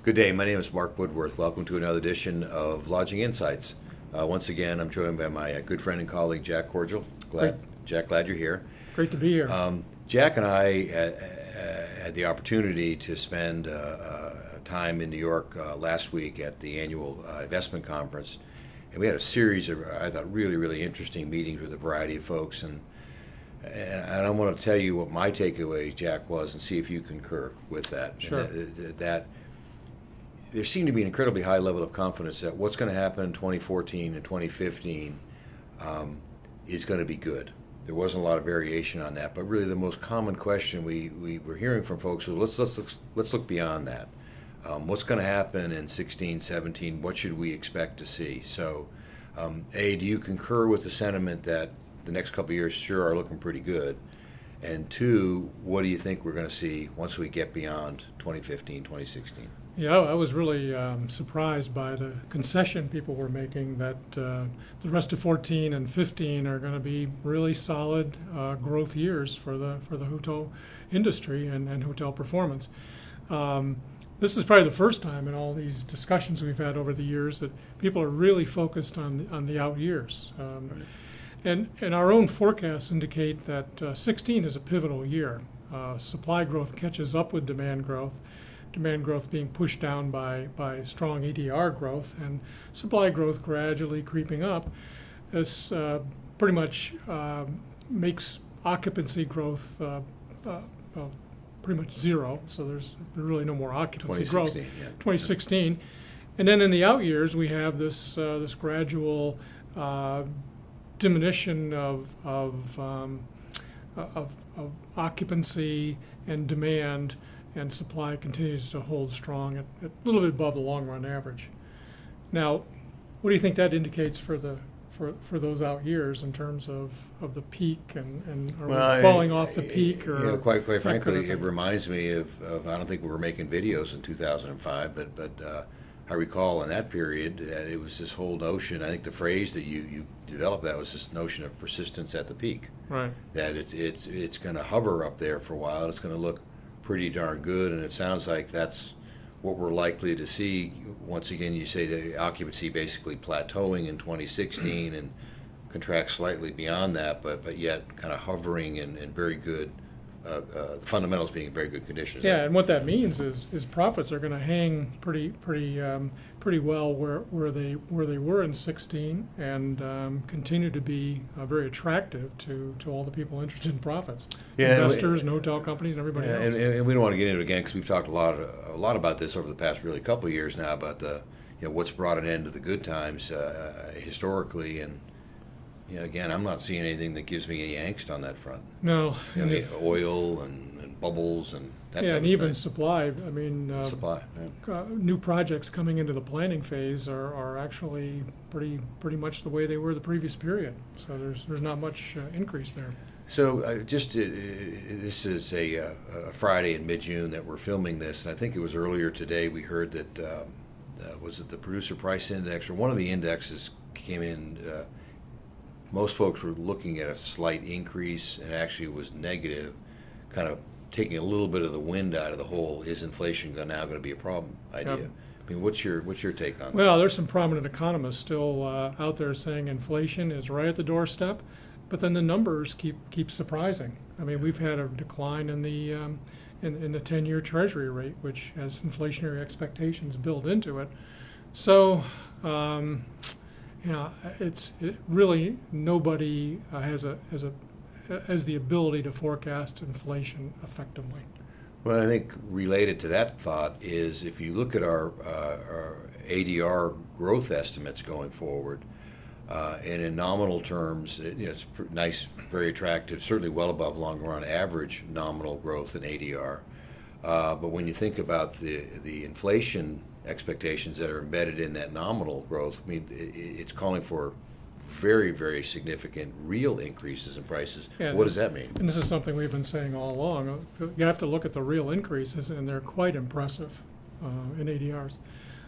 Good day. My name is Mark Woodworth. Welcome to another edition of Lodging Insights. Once again, I'm joined by my good friend and colleague, Jack Corgel. Jack, glad you're here. Great to be here. Jack and I had the opportunity to spend time in New York last week at the annual investment conference, and we had a series of, I thought, really, really interesting meetings with a variety of folks. And I want to tell you what my takeaway, Jack, was, and see if you concur with that. Sure. That there seemed to be an incredibly high level of confidence that what's going to happen in 2014 and 2015 is going to be good. There wasn't a lot of variation on that, but really the most common question we were hearing from folks was, let's look beyond that. What's going to happen in 16, 17? What should we expect to see? So, A, do you concur with the sentiment that the next couple of years sure are looking pretty good? And two, what do you think we're going to see once we get beyond 2015, 2016? Yeah, I was really surprised by the concession people were making that the rest of 14 and 15 are going to be really solid growth years for the hotel industry and hotel performance. This is probably the first time in all these discussions we've had over the years that people are really focused on the out years. Right. And our own forecasts indicate that 16 is a pivotal year. Supply growth catches up with demand growth being pushed down by strong ADR growth, and supply growth gradually creeping up. This pretty much makes occupancy growth pretty much zero, so there's really no more occupancy growth. Yeah. 2016. And then in the out years, we have this gradual diminution of occupancy and demand, and supply continues to hold strong at a little bit above the long-run average. Now, what do you think that indicates for those out years in terms of the peak, and are we falling off the peak? Or quite frankly, it reminds me of I don't think we were making videos in 2005, but I recall in that period that it was this whole notion. I think the phrase that you developed, that was this notion of persistence at the peak. Right. That it's going to hover up there for a while. It's going to look pretty darn good, and it sounds like that's what we're likely to see. Once again, you say the occupancy basically plateauing in 2016 and contracts slightly beyond that, but yet kind of hovering in very good, fundamentals being in very good conditions. Yeah, and what that means is profits are going to hang pretty well where they were in 16, and continue to be very attractive to all the people interested in profits, investors and hotel companies and everybody else. And we don't want to get into it again because we've talked a lot about this over the past really couple of years now about what's brought an end to the good times historically, and again, I'm not seeing anything that gives me any angst on that front. No. Oil and bubbles and that type and of even thing. supply. I mean, supply. Yeah. New projects coming into the planning phase are actually pretty much the way they were the previous period. So there's not much increase there. So this is a Friday in mid-June that we're filming this, and I think it was earlier today we heard that was it the Producer Price Index or one of the indexes came in. Most folks were looking at a slight increase, and actually it was negative, kind of taking a little bit of the wind out of the whole "is inflation now going to be a problem" idea. Yep. I mean, what's your take on that? Well, there's some prominent economists still out there saying inflation is right at the doorstep, but then the numbers keep surprising. I mean, we've had a decline in the 10-year Treasury rate, which has inflationary expectations built into it. So. It's really nobody has the ability to forecast inflation effectively. Well, I think related to that thought is if you look at our ADR growth estimates going forward, and in nominal terms, it's nice, very attractive, certainly well above long-run average nominal growth in ADR. But when you think about the inflation expectations that are embedded in that nominal growth, I mean, it's calling for very, very significant real increases in prices. Yeah, what does that mean? And this is something we've been saying all along. You have to look at the real increases, and they're quite impressive in ADRs.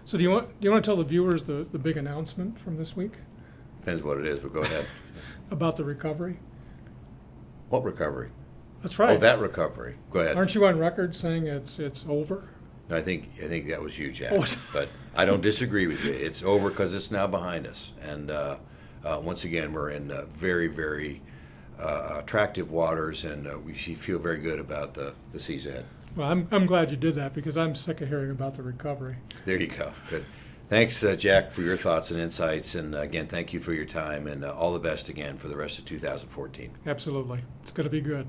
So do you want to tell the viewers the big announcement from this week? Depends what it is, but go ahead. About the recovery? What recovery? That's right. Oh, that recovery. Go ahead. Aren't you on record saying it's over? I think that was you, Jack. Oh. But I don't disagree with you. It's over because it's now behind us. And once again, we're in very, very attractive waters, and we feel very good about the seas ahead. Well, I'm glad you did that because I'm sick of hearing about the recovery. There you go. Good. Thanks, Jack, for your thoughts and insights. And again, thank you for your time, and all the best again for the rest of 2014. Absolutely. It's going to be good.